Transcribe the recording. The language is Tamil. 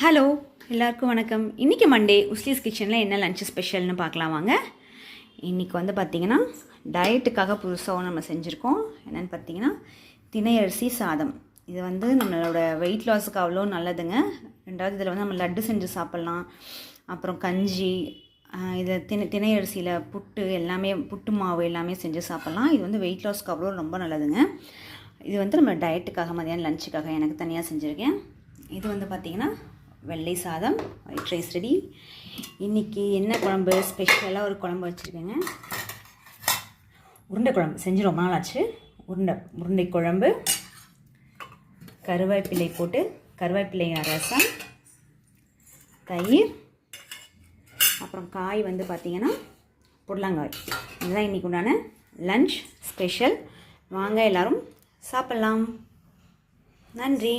ஹலோ எல்லாருக்கும் வணக்கம். இன்றைக்கி மண்டே உஸ்லீஸ் கிச்சனில் என்ன லன்ச் ஸ்பெஷல்னு பார்க்கலாம் வாங்க. இன்றைக்கி வந்து பார்த்திங்கன்னா டயட்டுக்காக புதுசாக நம்ம செஞ்சுருக்கோம். என்னென்னு பார்த்தீங்கன்னா தினை அரிசி சாதம். இது வந்து நம்மளோட வெயிட் லாஸுக்கு அவ்வளோ நல்லதுங்க. ரெண்டாவது இதில் வந்து நம்ம லட்டு செஞ்சு சாப்பிட்லாம். அப்புறம் கஞ்சி, இதை தினை அரிசியில் புட்டு எல்லாமே, புட்டு மாவு எல்லாமே செஞ்சு சாப்பிட்லாம். இது வந்து வெயிட் லாஸ்க்கு அவ்வளோ ரொம்ப நல்லதுங்க. இது வந்து நம்ம டயட்டுக்காக மதியானம் லஞ்சுக்காக எனக்கு தனியாக செஞ்சுருக்கேன். இது வந்து பார்த்திங்கன்னா வெள்ளை சாதம், ஒயிட் ரைஸ் ரெடி. இன்றைக்கி என்ன குழம்பு, ஸ்பெஷலாக ஒரு குழம்பு வச்சுருக்கேங்க. உருண்டை குழம்பு செஞ்சு ரொம்ப நாள் ஆச்சு. உருண்டை குழம்பு, கருவேப்பிலை போட்டு, கருவேப்பிலை ரசம், தயிர், அப்புறம் காய் வந்து பார்த்திங்கன்னா புடலங்காய். இதுதான் இன்றைக்கி உண்டான லன்ச் ஸ்பெஷல். வாங்க எல்லோரும் சாப்பிட்லாம். நன்றி.